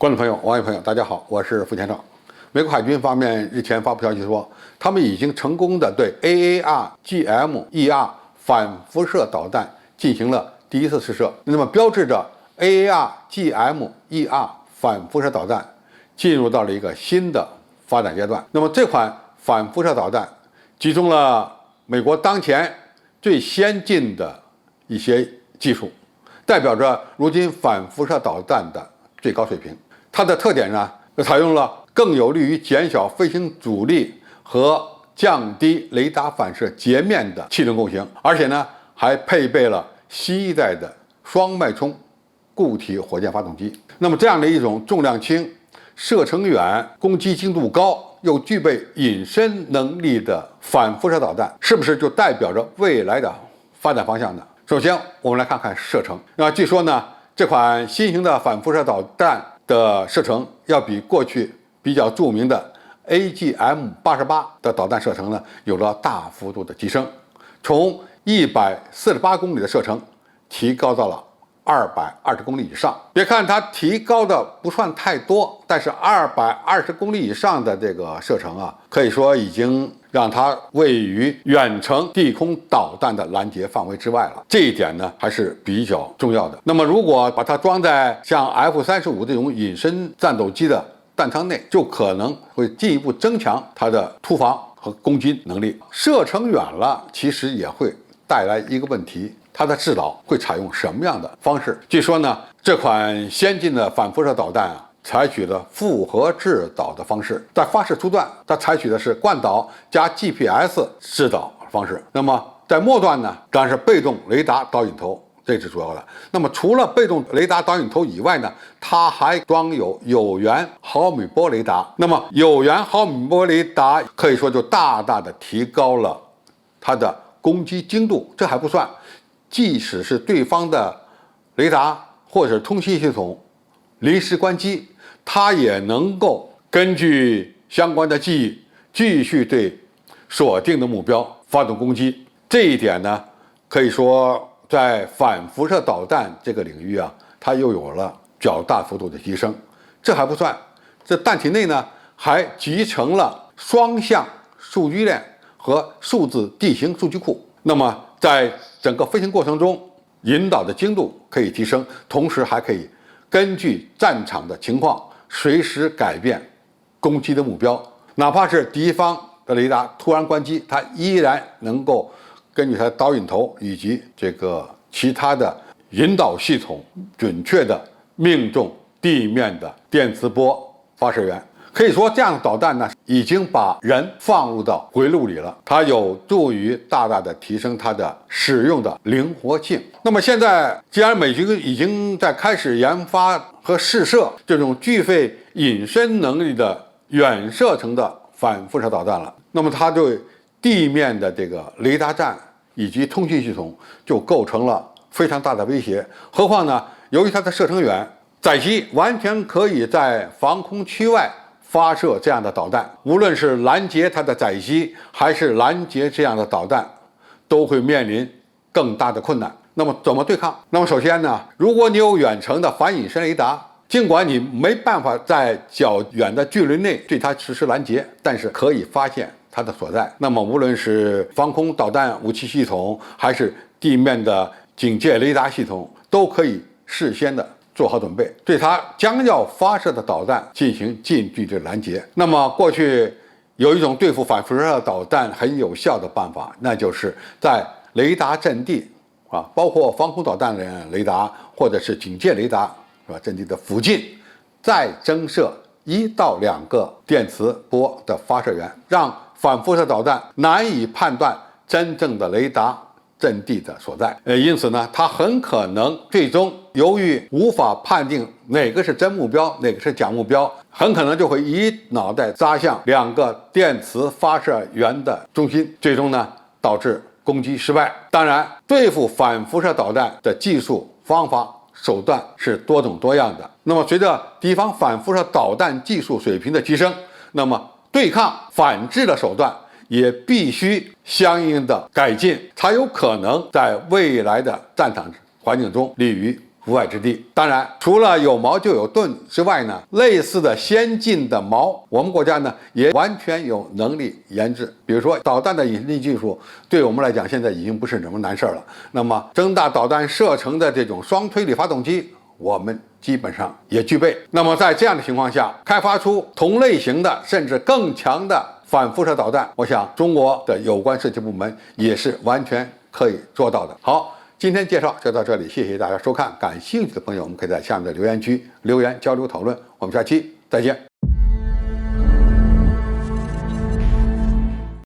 观众朋友、网友朋友，大家好，我是付先生。美国海军方面日前发布消息说，他们已经成功的对 AAR-GM-ER 反辐射导弹进行了第一次试射，那么标志着 AAR-GM-ER 反辐射导弹进入到了一个新的发展阶段。那么这款反辐射导弹集中了美国当前最先进的一些技术，代表着如今反辐射导弹的最高水平。它的特点呢，采用了更有利于减小飞行阻力和降低雷达反射截面的气动构型，而且呢还配备了新一代的双脉冲固体火箭发动机。那么这样的一种重量轻、射程远、攻击精度高又具备隐身能力的反辐射导弹，是不是就代表着未来的发展方向呢？首先我们来看看射程。据说呢，这款新型的反辐射导弹的射程要比过去比较著名的 AGM-88 的导弹射程呢有了大幅度的提升，从148公里的射程提高到了220公里以上。别看它提高的不算太多，但是220公里以上的这个射程啊，可以说已经让它位于远程地空导弹的拦截范围之外了。这一点呢还是比较重要的。那么如果把它装在像 F-35这种隐身战斗机的弹舱内，就可能会进一步增强它的突防和攻击能力。射程远了，其实也会带来一个问题，它的制导会采用什么样的方式？据说呢，这款先进的反辐射导弹采取了复合制导的方式，在发射初段，它采取的是惯导加 GPS 制导方式。那么在末段呢，当然是被动雷达导引头，这是主要的。那么除了被动雷达导引头以外呢，它还装有有源毫米波雷达。那么有源毫米波雷达可以说就大大的提高了它的攻击精度。这还不算，即使是对方的雷达或者通信系统临时关机，它也能够根据相关的记忆继续对锁定的目标发动攻击。这一点呢，可以说在反辐射导弹这个领域啊，它又有了较大幅度的提升。这还不算，这弹体内呢还集成了双向数据链和数字地形数据库。那么在整个飞行过程中，引导的精度可以提升，同时还可以根据战场的情况随时改变攻击的目标。哪怕是敌方的雷达突然关机，它依然能够根据它的导引头以及这个其他的引导系统，准确的命中地面的电磁波发射源。可以说这样的导弹呢，已经把人放入到回路里了，它有助于大大的提升它的使用的灵活性。那么现在既然美军已经在开始研发和试射这种具备隐身能力的远射程的反辐射导弹了，那么它对地面的这个雷达站以及通信系统就构成了非常大的威胁。何况呢，由于它的射程远，载机完全可以在防空区外发射这样的导弹，无论是拦截它的载机，还是拦截这样的导弹，都会面临更大的困难。那么怎么对抗？那么首先呢，如果你有远程的反隐身雷达，尽管你没办法在较远的距离内对它实施拦截，但是可以发现它的所在。那么无论是防空导弹武器系统，还是地面的警戒雷达系统，都可以事先的做好准备，对它将要发射的导弹进行近距离拦截。那么过去有一种对付反辐射导弹很有效的办法，那就是在雷达阵地包括防空导弹的雷达或者是警戒雷达阵地的附近，再增设1到2个电磁波的发射源，让反辐射导弹难以判断真正的雷达阵地的所在。因此呢，它很可能最终由于无法判定哪个是真目标，哪个是假目标，很可能就会一脑袋扎向2个电磁发射源的中心，最终呢导致攻击失败。当然，对付反辐射导弹的技术方法手段是多种多样的。那么随着敌方反辐射导弹技术水平的提升，那么对抗反制的手段也必须相应的改进，才有可能在未来的战场环境中立于无外之地。当然，除了有矛就有盾之外呢，类似的先进的矛，我们国家呢也完全有能力研制。比如说导弹的引力技术，对我们来讲现在已经不是什么难事了。那么增大导弹射程的这种双推力发动机，我们基本上也具备。那么在这样的情况下，开发出同类型的甚至更强的反辐射导弹，我想中国的有关设计部门也是完全可以做到的。好，今天介绍就到这里，谢谢大家收看。感兴趣的朋友，我们可以在下面的留言区留言交流讨论。我们下期再见。